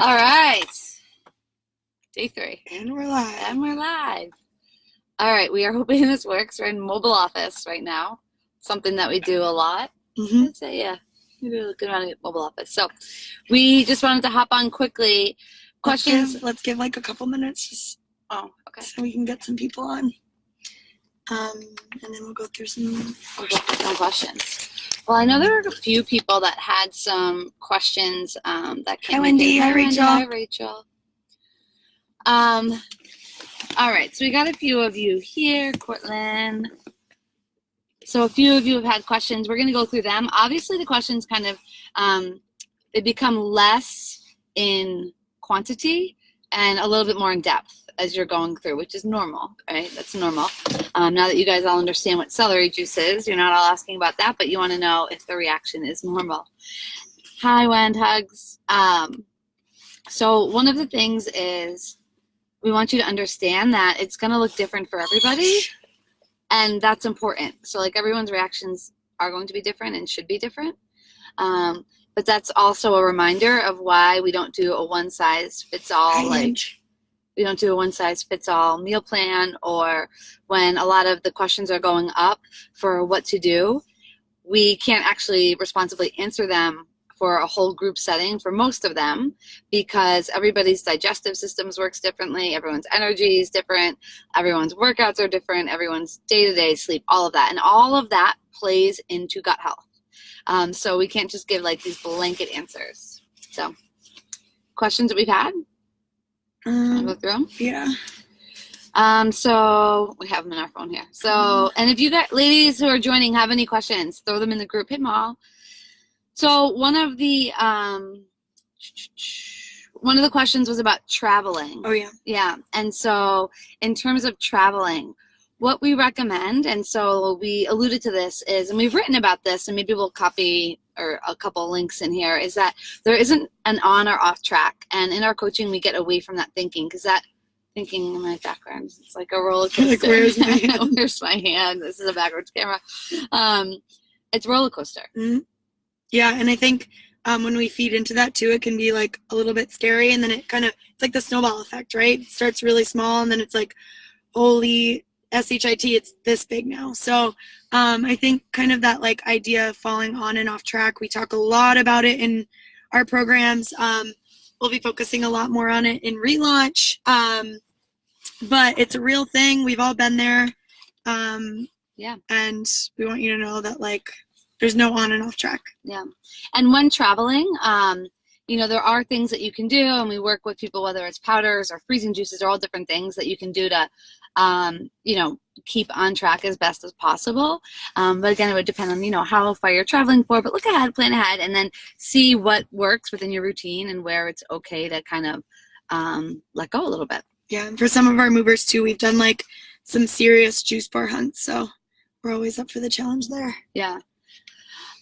All right. Day 3. And we're live. All right. We are hoping this works. We're in mobile office right now. Something that we do a lot. I'd say, yeah. We do a good amount of mobile office. So we just wanted to hop on quickly. Questions? Let's give like a couple minutes just so we can get some people on. And then we'll go through some questions. Well, I know there were a few people that had some questions that came in. Hi, Wendy. Hi, Rachel. Hi, Rachel. All right, so we got a few of you here, Cortland. So a few of you have had questions. We're going to go through them. Obviously, the questions kind of, they become less in quantity and a little bit more in depth as you're going through, which is normal, right? That's normal. Now that you guys all understand what celery juice is, you're not all asking about that, but you want to know if the reaction is normal. Hi, Wend, hugs. So one of the things is we want you to understand that it's going to look different for everybody, and that's important. So like everyone's reactions are going to be different and should be different. But that's also a reminder of why we don't do a one-size-fits-all, we don't do a one-size-fits-all meal plan, or when a lot of the questions are going up for what to do, we can't actually responsibly answer them for a whole group setting for most of them, because everybody's digestive systems works differently, everyone's energy is different, everyone's workouts are different, everyone's day-to-day sleep, all of that. And all of that plays into gut health. So we can't just give like these blanket answers. So questions that we've had? I'll go through them. Yeah. So we have them in our phone here. So, and if you got ladies who are joining have any questions, throw them in the group. Hit them all. So one of the questions was about traveling. Oh yeah. Yeah. And so in terms of traveling, what we recommend, and so we alluded to this, is, and we've written about this, and maybe we'll copy or a couple links in here, is that there isn't an on or off track. And in our coaching, we get away from that thinking, because that thinking in my background, it's like a roller coaster. Like, where's my hand? Where's my hand? This is a backwards camera. It's roller coaster. Mm-hmm. Yeah, and I think when we feed into that too, it can be like a little bit scary, and then it kind of, it's like the snowball effect, right? It starts really small, and then it's like, holy SHIT, it's this big now. So I think kind of that like idea of falling on and off track, we talk a lot about it in our programs. We'll be focusing a lot more on it in relaunch, but it's a real thing. We've all been there. Yeah. And we want you to know that like there's no on and off track. Yeah. And when traveling, you know, there are things that you can do, and we work with people, whether it's powders or freezing juices or all different things that you can do to, you know, keep on track as best as possible. But again, it would depend on, you know, how far you're traveling for, but look ahead, plan ahead, and then see what works within your routine and where it's okay to kind of let go a little bit. Yeah. And for some of our movers too, we've done like some serious juice bar hunts. So we're always up for the challenge there. Yeah.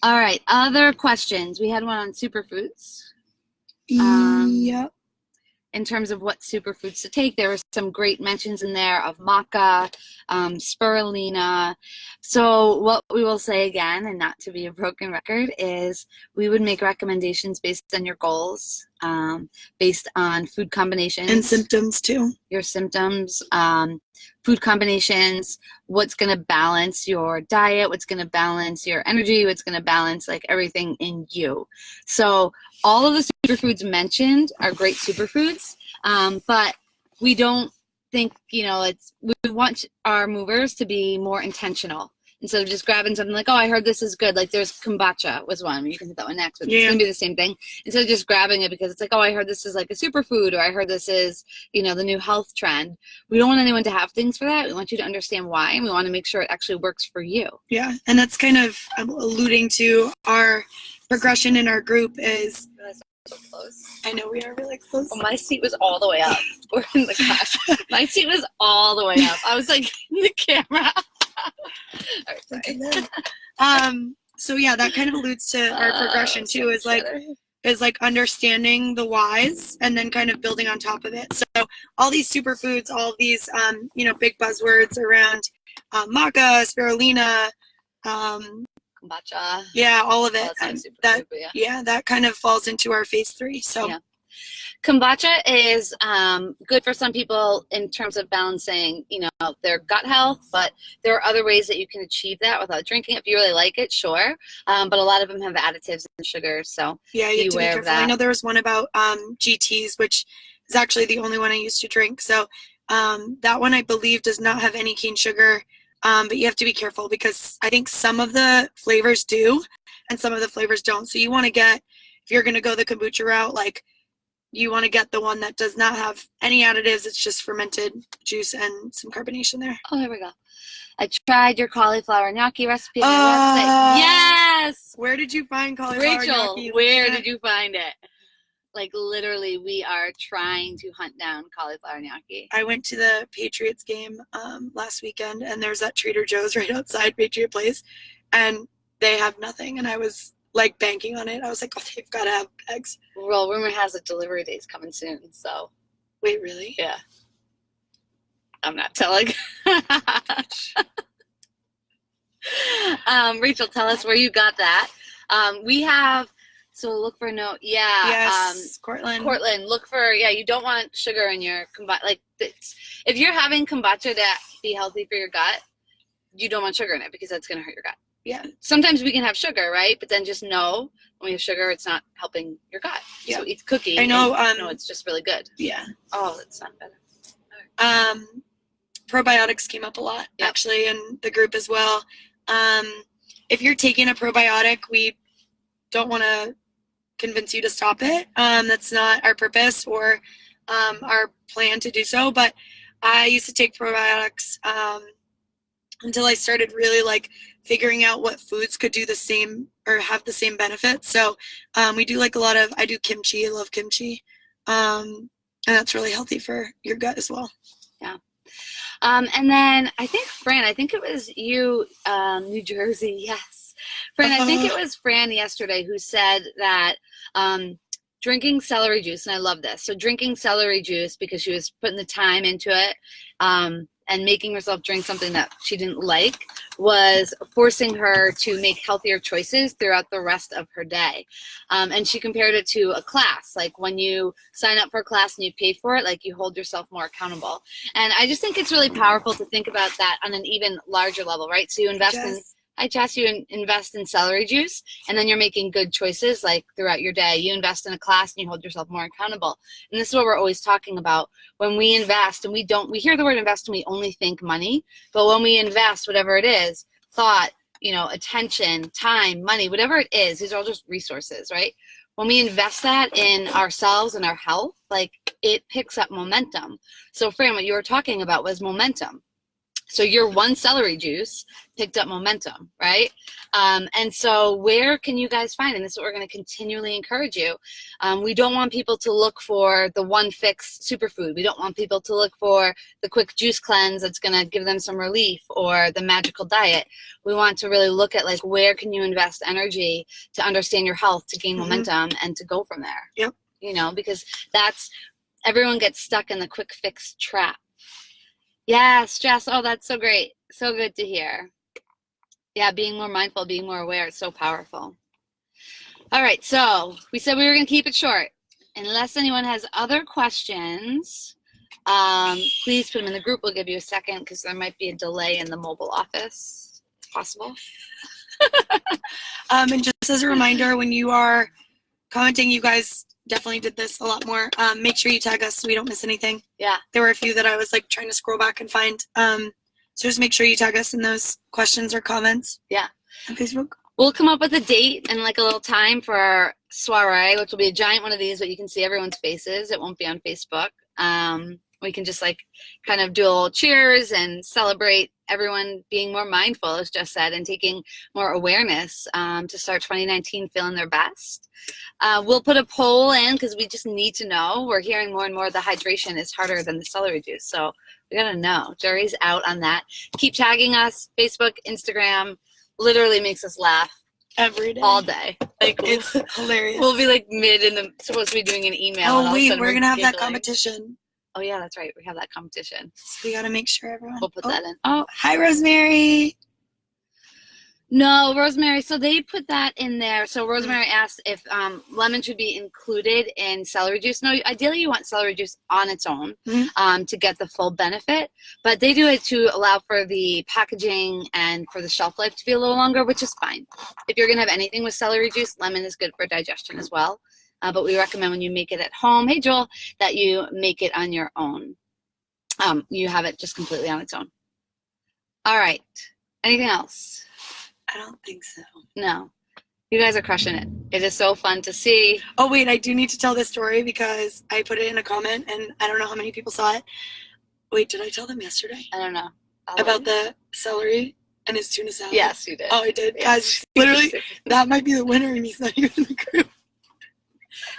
All right. Other questions. We had one on superfoods. Yep. In terms of what superfoods to take, there were some great mentions in there of maca, spirulina. So what we will say again, and not to be a broken record, is we would make recommendations based on your goals, based on food combinations. And symptoms too. Your symptoms, food combinations, what's going to balance your diet, what's going to balance your energy, what's going to balance like everything in you. So all of the superfoods mentioned are great superfoods, but we don't think, you know, we want our movers to be more intentional. Instead of just grabbing something like, oh, I heard this is good. Like there's kombucha was one. You can hit that one next, but it's going to be the same thing. Instead of just grabbing it because it's like, oh, I heard this is like a superfood, or I heard this is, you know, the new health trend. We don't want anyone to have things for that. We want you to understand why, and we want to make sure it actually works for you. Yeah, and that's kind of alluding to our progression in our group is... So close. I know we are really close. Well, my seat was all the way up. We're in the car. My seat was all the way up. I was like in the camera. All right, sorry. So yeah, that kind of alludes to our progression too, is like understanding the whys and then kind of building on top of it. So all these superfoods, all of these you know, big buzzwords around maca, spirulina, kombucha. Yeah, all of it. Well, that kind of falls into our phase 3. So yeah. Kombucha is good for some people in terms of balancing, their gut health, but there are other ways that you can achieve that without drinking. If you really like it, sure. But a lot of them have additives and sugars, so yeah, you have to be beware of careful. I that. know there was one about GTs, which is actually the only one I used to drink. So that one I believe does not have any cane sugar, but you have to be careful because I think some of the flavors do and some of the flavors don't. So you want to get, if you're going to go the kombucha route, like you want to get the one that does not have any additives. It's just fermented juice and some carbonation there. Oh, here we go. I tried your cauliflower gnocchi recipe on your website. Yes! Where did you find cauliflower Rachel, gnocchi? where did you find it? Like, literally, we are trying to hunt down cauliflower gnocchi. I went to the Patriots game last weekend, and there's that Trader Joe's right outside Patriot Place, and they have nothing, and I was like banking on it. I was like, oh, they've got to have eggs. Well, rumor has it delivery day's coming soon, so. Wait, really? Yeah. I'm not telling. Rachel, tell us where you got that. We have, so look for no, yeah. Yes, Cortland, look for, you don't want sugar in your kombucha. Like, if you're having kombucha to be healthy for your gut, you don't want sugar in it because that's going to hurt your gut. Yeah. Sometimes we can have sugar, right? But then just know when we have sugar, it's not helping your gut. Yeah. So eat the cookie. I know. No, it's just really good. Yeah. Oh, that's not better. Probiotics came up a lot, actually, in the group as well. If you're taking a probiotic, we don't want to convince you to stop it. That's not our purpose or our plan to do so. But I used to take probiotics until I started really like figuring out what foods could do the same or have the same benefits. So we do like I do kimchi. I love kimchi. And that's really healthy for your gut as well. Yeah. And then I think it was you, New Jersey. Yes. Fran, I think it was Fran yesterday who said that drinking celery juice, and I love this. So drinking celery juice because she was putting the time into it, and making herself drink something that she didn't like was forcing her to make healthier choices throughout the rest of her day. And she compared it to a class, like when you sign up for a class and you pay for it, like you hold yourself more accountable. And I just think it's really powerful to think about that on an even larger level, right? So you invest you invest in celery juice, and then you're making good choices like throughout your day. You invest in a class and you hold yourself more accountable. And this is what we're always talking about. When we invest, and we hear the word invest and we only think money, but when we invest, whatever it is, thought, attention, time, money, whatever it is, these are all just resources, right? When we invest that in ourselves and our health, like it picks up momentum. So Fran, what you were talking about was momentum. So your one celery juice picked up momentum, right? And so where can you guys find, and this is what we're going to continually encourage you, we don't want people to look for the one fix superfood. We don't want people to look for the quick juice cleanse that's going to give them some relief or the magical diet. We want to really look at like where can you invest energy to understand your health, to gain momentum, and to go from there. Yep. Because everyone gets stuck in the quick fix trap. Yes, Jess. Oh, that's so great. So good to hear. Yeah, being more mindful, being more aware, it's so powerful. All right, so we said we were going to keep it short. Unless anyone has other questions, please put them in the group. We'll give you a second because there might be a delay in the mobile office. It's possible. And just as a reminder, when you are commenting, you guys definitely did this a lot more. Make sure you tag us so we don't miss anything. Yeah. There were a few that I was like trying to scroll back and find. So just make sure you tag us in those questions or comments. Yeah. On Facebook. We'll come up with a date and like a little time for our soiree, which will be a giant one of these, but you can see everyone's faces. It won't be on Facebook. We can just like kind of do a little cheers and celebrate everyone being more mindful, as Jess said, and taking more awareness to start 2019 feeling their best. We'll put a poll in because we just need to know. We're hearing more and more the hydration is harder than the celery juice. So we got to know. Jury's out on that. Keep tagging us, Facebook, Instagram. Literally makes us laugh every day, all day. Like it's hilarious. We'll be like supposed to be doing an email. Oh wait, we're gonna have that competition. Oh yeah, that's right. We have that competition. So we gotta make sure everyone. We'll put that in. Oh, hi Rosemary. No, rosemary. So they put that in there. So Rosemary asked if lemon should be included in celery juice. No, ideally you want celery juice on its own to get the full benefit. But they do it to allow for the packaging and for the shelf life to be a little longer, which is fine. If you're going to have anything with celery juice, lemon is good for digestion as well. But we recommend when you make it at home, hey Joel, that you make it on your own. You have it just completely on its own. All right. Anything else? I don't think so. No. You guys are crushing it. It is so fun to see. Oh, wait, I do need to tell this story because I put it in a comment and I don't know how many people saw it. Wait, did I tell them yesterday? I don't know. About the celery and his tuna salad? Yes, you did. Oh, I did. Yeah. Guys, literally, that might be the winner and he's not even in the group.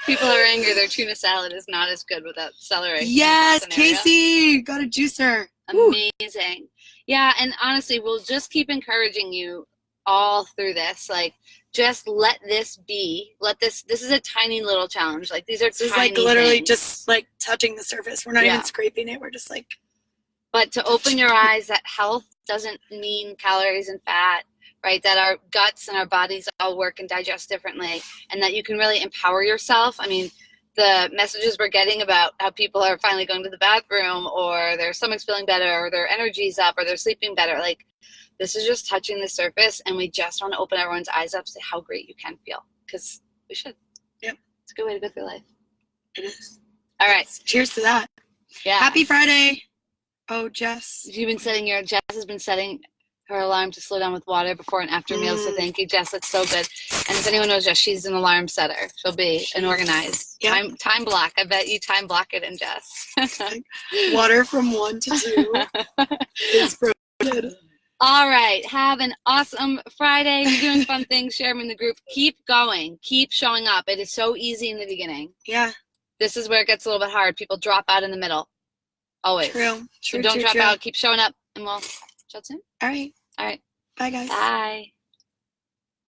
People are angry their tuna salad is not as good without celery. Yes, Casey, got a juicer. Amazing. Woo. Yeah, and honestly, we'll just keep encouraging you all through this. Like, just let this be. This is a tiny little challenge. Like, these are this tiny is like literally things. just like touching the surface. We're not even scraping it. We're just like. But to open your eyes that health doesn't mean calories and fat, right? That our guts and our bodies all work and digest differently, and that you can really empower yourself. I mean, the messages we're getting about how people are finally going to the bathroom, or their stomach's feeling better, or their energy's up, or they're sleeping better. Like, this is just touching the surface, and we just want to open everyone's eyes up to how great you can feel, because we should. Yep. It's a good way to go through life. It is. All right. Cheers to that. Yeah. Happy Friday. Oh, Jess. Jess has been setting her alarm to slow down with water before and after meals, so thank you, Jess. That's so good. And if anyone knows Jess, she's an alarm setter. She'll be an organized. Yep. Time block. I bet you time block it in Jess. Water from 1 to 2 is prohibited. All right. Have an awesome Friday. You're doing fun things. Share them in the group. Keep going. Keep showing up. It is so easy in the beginning. Yeah. This is where it gets a little bit hard. People drop out in the middle. Always. True. So don't drop out. Keep showing up, and we'll chat soon. All right. All right. Bye, guys. Bye.